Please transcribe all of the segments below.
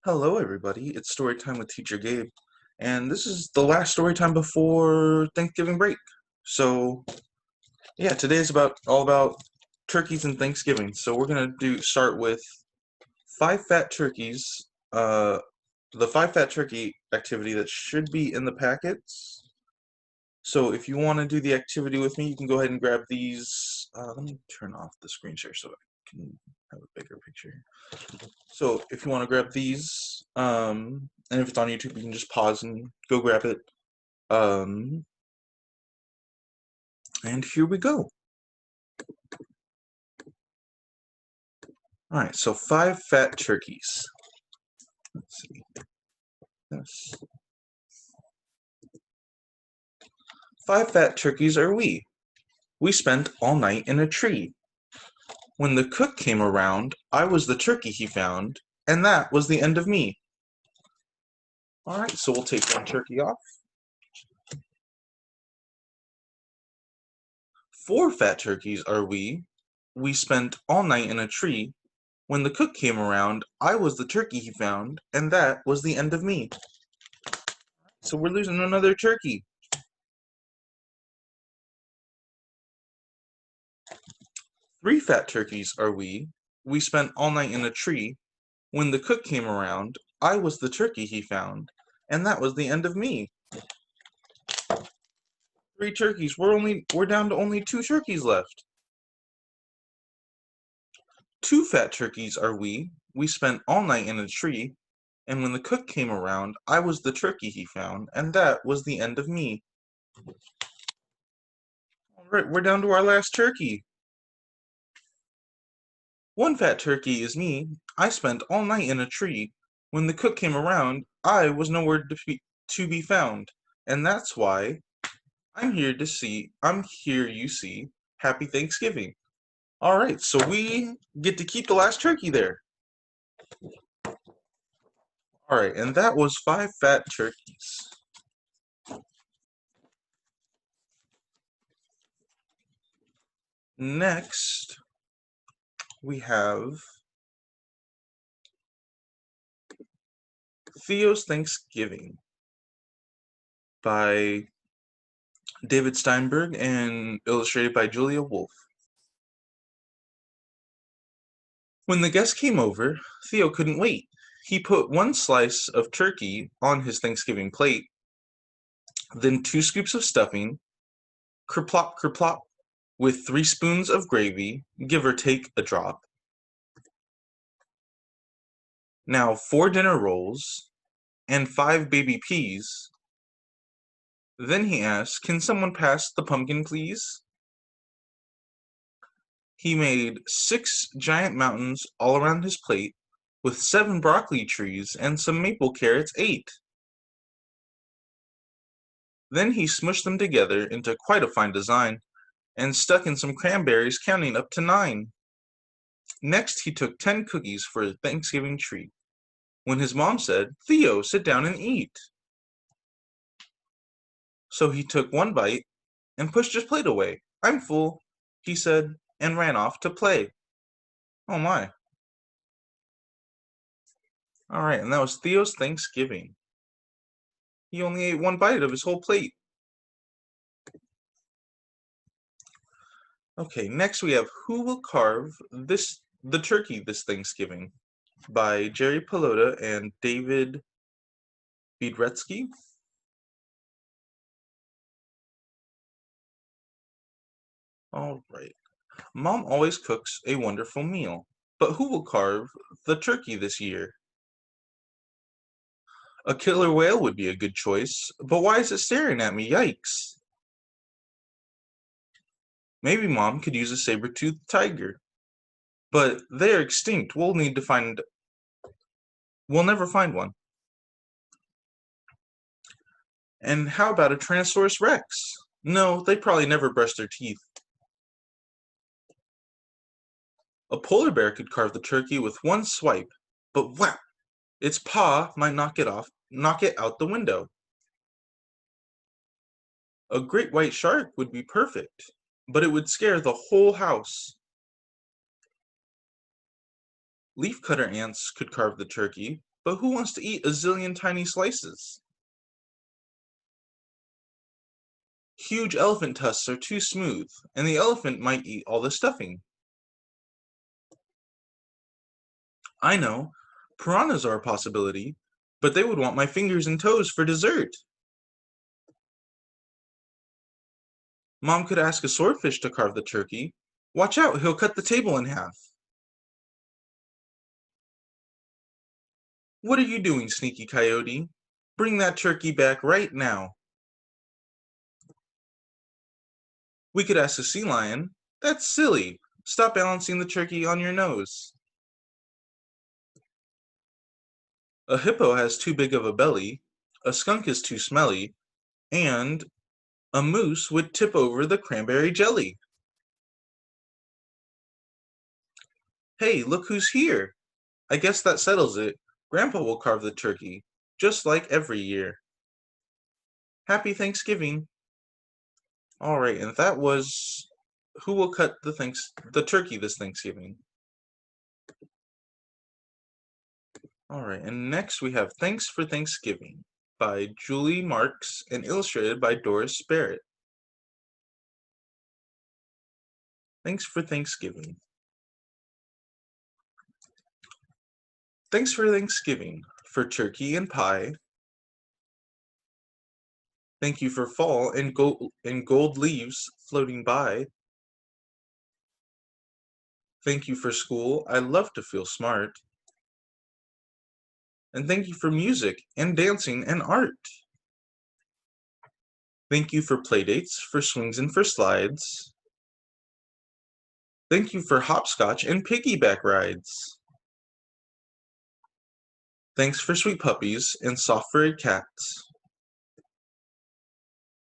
Hello, everybody. It's Storytime with Teacher Gabe, and this is the last Storytime before Thanksgiving break. So, yeah, today is all about turkeys and Thanksgiving. So we're gonna start with five fat turkeys. Uh, the five fat turkey activity that should be in the packets. So if you want to do the activity with me, you can go ahead and grab these. Let me turn off the screen share so I can have a bigger picture. So if you want to grab these, and if it's on YouTube, you can just pause and go grab it. And here we go. All right, so five fat turkeys. Let's see. This. Five fat turkeys are we. We spent all night in a tree. When the cook came around, I was the turkey he found, and that was the end of me. All right, so we'll take one turkey off. Four fat turkeys are we. We spent all night in a tree. When the cook came around, I was the turkey he found, and that was the end of me. So we're losing another turkey. Three fat turkeys are we. We spent all night in a tree. When the cook came around, I was the turkey he found, and that was the end of me. Three turkeys. We're down to only two turkeys left. Two fat turkeys are we. We spent all night in a tree. And when the cook came around, I was the turkey he found, and that was the end of me. All right, we're down to our last turkey. One fat turkey is me. I spent all night in a tree. When the cook came around, I was nowhere to be found. And that's why I'm here, you see. Happy Thanksgiving. All right, so we get to keep the last turkey there. All right, and that was five fat turkeys. Next, we have Theo's Thanksgiving by David Steinberg and illustrated by Jullia Woulf. When the guests came over, Theo couldn't wait. He put one slice of turkey on his Thanksgiving plate, then 2 scoops of stuffing, kerplop, kerplop, with 3 spoons of gravy, give or take a drop. Now 4 dinner rolls and 5 baby peas. Then he asked, "Can someone pass the pumpkin, please?" He made 6 giant mountains all around his plate, with 7 broccoli trees and some maple carrots 8. Then he smushed them together into quite a fine design, and stuck in some cranberries, counting up to 9. Next he took 10 cookies for a Thanksgiving treat, when his mom said, "Theo, sit down and eat." So he took one bite and pushed his plate away. "I'm full," he said, and ran off to play. Oh my. Alright, and that was Theo's Thanksgiving. He only ate one bite of his whole plate. Okay, next we have Who Will Carve the Turkey This Thanksgiving by Jerry Pallotta and David Biedrzycki. Alright. Mom always cooks a wonderful meal, but who will carve the turkey this year? A killer whale would be a good choice, but why is it staring at me? Yikes. Maybe Mom could use a saber-toothed tiger, but they are extinct. We'll never find one. And how about a Tyrannosaurus Rex? No, they probably never brush their teeth. A polar bear could carve the turkey with one swipe, but whap! Its paw might knock it out the window. A great white shark would be perfect, but it would scare the whole house. Leafcutter ants could carve the turkey, But who wants to eat a zillion tiny slices? Huge elephant tusks are too smooth, and the elephant might eat all the stuffing. I know, piranhas are a possibility, but they would want my fingers and toes for dessert. Mom could ask a swordfish to carve the turkey. Watch out, he'll cut the table in half. What are you doing, sneaky coyote? Bring that turkey back right now. We could ask a sea lion. That's silly. Stop balancing the turkey on your nose. A hippo has too big of a belly. A skunk is too smelly. And a moose would tip over the cranberry jelly. Hey, look who's here. I guess that settles it. Grandpa will carve the turkey, just like every year. Happy Thanksgiving. All right, and that was who will cut the turkey this Thanksgiving. All right, and next we have Thanks for Thanksgiving by Julie Marks and illustrated by Doris Barrette. Thanks for Thanksgiving. Thanks for Thanksgiving, for turkey and pie. Thank you for fall and gold leaves floating by. Thank you for school, I love to feel smart. And thank you for music and dancing and art. Thank you for playdates, for swings and for slides. Thank you for hopscotch and piggyback rides. Thanks for sweet puppies and soft-furred cats.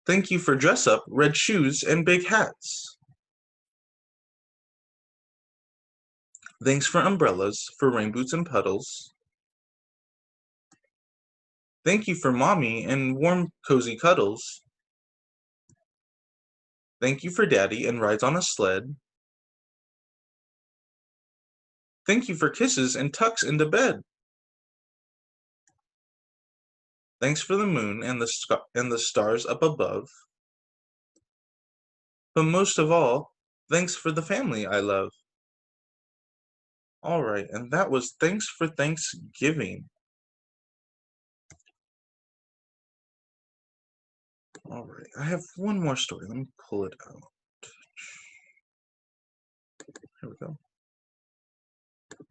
Thank you for dress-up, red shoes, and big hats. Thanks for umbrellas, for rain boots and puddles. Thank you for mommy and warm, cozy cuddles. Thank you for daddy and rides on a sled. Thank you for kisses and tucks into bed. Thanks for the moon and the stars up above. But most of all, thanks for the family I love. All right, and that was Thanks for Thanksgiving. All right, I have one more story. Let me pull it out. Here we go.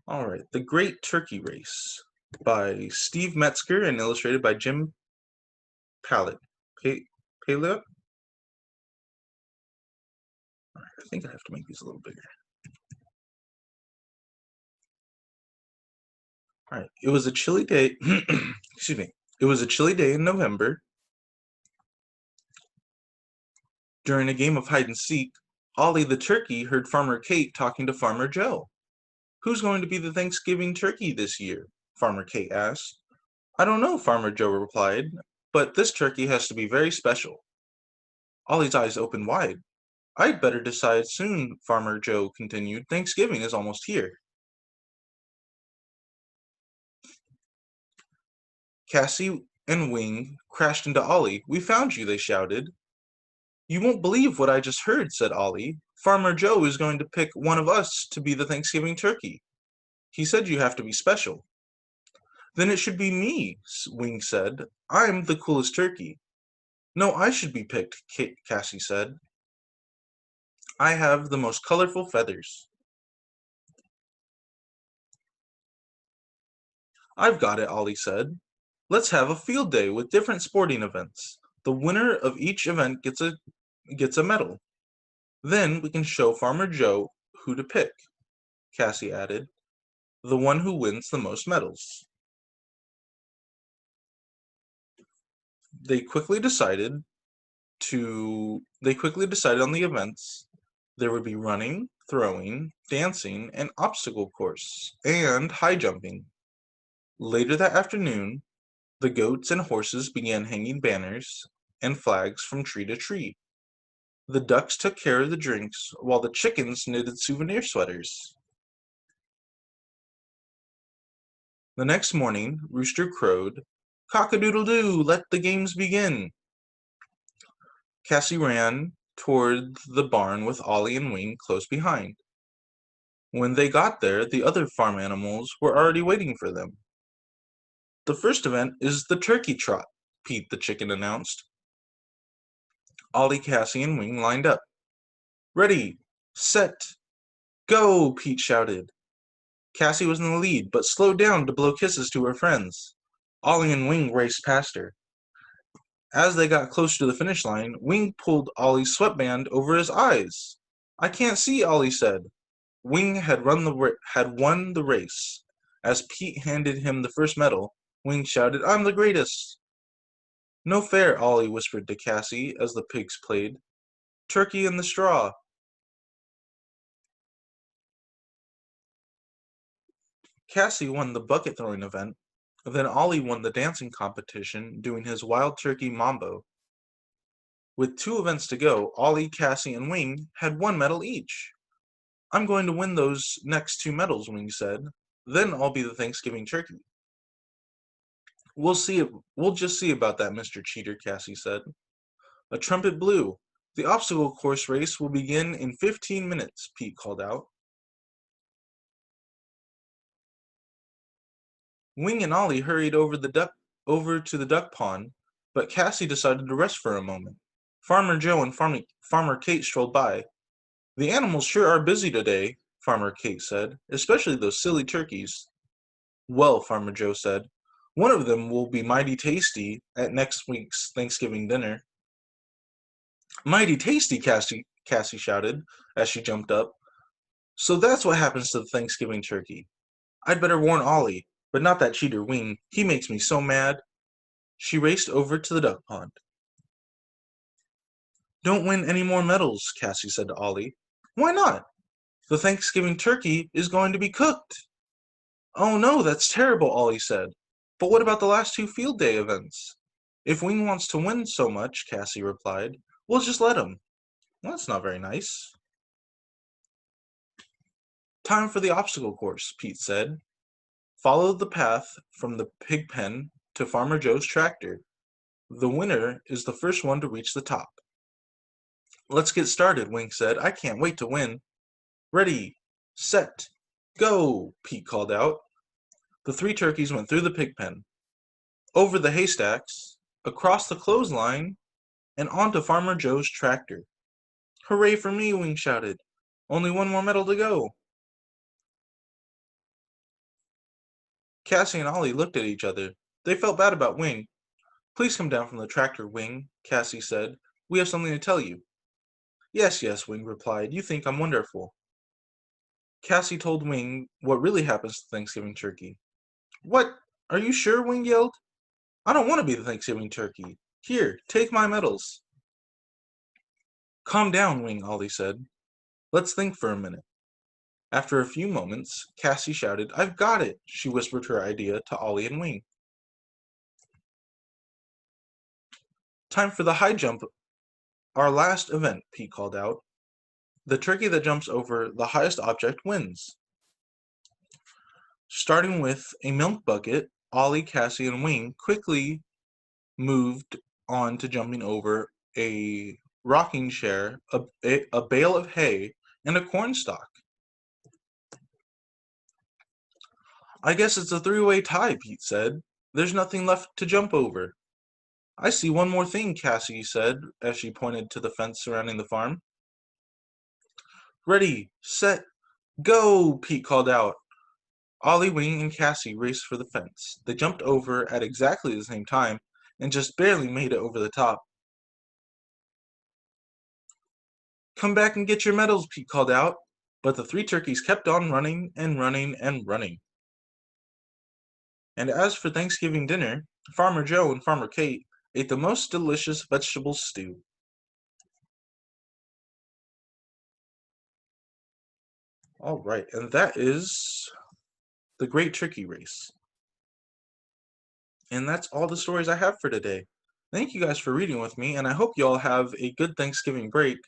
All right, The Great Turkey Race by Steve Metzger and illustrated by Jim Paillot. Paillot? All right, I think I have to make these a little bigger. All right, it was a chilly day. Excuse me. It was a chilly day in November. During a game of hide and seek, Ollie the turkey heard Farmer Kate talking to Farmer Joe. Who's going to be the Thanksgiving turkey this year? Farmer Kate asked. I don't know, Farmer Joe replied, but this turkey has to be very special. Ollie's eyes opened wide. I'd better decide soon, Farmer Joe continued. Thanksgiving is almost here. Cassie and Wing crashed into Ollie. We found you, they shouted. You won't believe what I just heard, said Ollie. Farmer Joe is going to pick one of us to be the Thanksgiving turkey. He said you have to be special. Then it should be me, Wing said. I'm the coolest turkey. No, I should be picked, Cassie said. I have the most colorful feathers. I've got it, Ollie said. Let's have a field day with different sporting events. The winner of each event gets a medal. Then we can show Farmer Joe who to pick, Cassie added. The one who wins the most medals. They quickly decided on the events. There would be running, throwing, dancing, an obstacle course, and high jumping. Later that afternoon, the goats and horses began hanging banners and flags from tree to tree. The ducks took care of the drinks, while the chickens knitted souvenir sweaters. The next morning, Rooster crowed, "Cock-a-doodle-doo, let the games begin." Cassie ran toward the barn with Ollie and Wing close behind. When they got there, the other farm animals were already waiting for them. "The first event is the turkey trot," Pete the chicken announced. Ollie, Cassie, and Wing lined up. "Ready, set, go," Pete shouted. Cassie was in the lead, but slowed down to blow kisses to her friends. Ollie and Wing raced past her. As they got close to the finish line, Wing pulled Ollie's sweatband over his eyes. "I can't see," Ollie said. Wing had won the race. As Pete handed him the first medal, Wing shouted, "I'm the greatest." "No fair," Ollie whispered to Cassie as the pigs played. "Turkey in the straw." Cassie won the bucket throwing event. Then Ollie won the dancing competition, doing his wild turkey mambo. With 2 events to go, Ollie, Cassie, and Wing had 1 medal each. "I'm going to win those next 2 medals," Wing said. "Then I'll be the Thanksgiving turkey." We'll just see about that, Mr. Cheater," Cassie said. A trumpet blew. "The obstacle course race will begin in 15 minutes, Pete called out. Wing and Ollie hurried over to the duck pond, but Cassie decided to rest for a moment. Farmer Joe and Farmer Kate strolled by. "The animals sure are busy today," Farmer Kate said, "especially those silly turkeys." "Well," Farmer Joe said, "one of them will be mighty tasty at next week's Thanksgiving dinner." "Mighty tasty," Cassie shouted as she jumped up. "So that's what happens to the Thanksgiving turkey. I'd better warn Ollie, but not that cheater Wing. He makes me so mad." She raced over to the duck pond. "Don't win any more medals," Cassie said to Ollie. "Why not?" "The Thanksgiving turkey is going to be cooked." "Oh no, that's terrible," Ollie said. "But what about the last 2 field day events?" "If Wing wants to win so much," Cassie replied, "we'll just let him." Well, that's not very nice. "Time for the obstacle course," Pete said. "Follow the path from the pig pen to Farmer Joe's tractor. The winner is the first one to reach the top." "Let's get started," Wing said. "I can't wait to win." "Ready, set, go," Pete called out. The 3 turkeys went through the pig pen, over the haystacks, across the clothesline, and onto Farmer Joe's tractor. "Hooray for me," Wing shouted. "Only 1 more medal to go." Cassie and Ollie looked at each other. They felt bad about Wing. "Please come down from the tractor, Wing," Cassie said. "We have something to tell you." "Yes, yes," Wing replied. "You think I'm wonderful." Cassie told Wing what really happens to Thanksgiving turkey. "What? Are you sure?" Wing yelled. "I don't want to be the Thanksgiving turkey. Here, take my medals." "Calm down, Wing," Ollie said. "Let's think for a minute." After a few moments, Cassie shouted, "I've got it!" She whispered her idea to Ollie and Wing. "Time for the high jump, our last event," Pete called out. "The turkey that jumps over the highest object wins." Starting with a milk bucket, Ollie, Cassie, and Wing quickly moved on to jumping over a rocking chair, a bale of hay, and a cornstalk. "I guess it's a 3-way tie," Pete said. "There's nothing left to jump over." "I see one more thing," Cassie said as she pointed to the fence surrounding the farm. "Ready, set, go," Pete called out. Ollie, Wing, and Cassie raced for the fence. They jumped over at exactly the same time and just barely made it over the top. "Come back and get your medals," Pete called out. But the 3 turkeys kept on running and running and running. And as for Thanksgiving dinner, Farmer Joe and Farmer Kate ate the most delicious vegetable stew. All right, and that is the Great Turkey Race. And that's all the stories I have for today. Thank you guys for reading with me, and I hope you all have a good Thanksgiving break.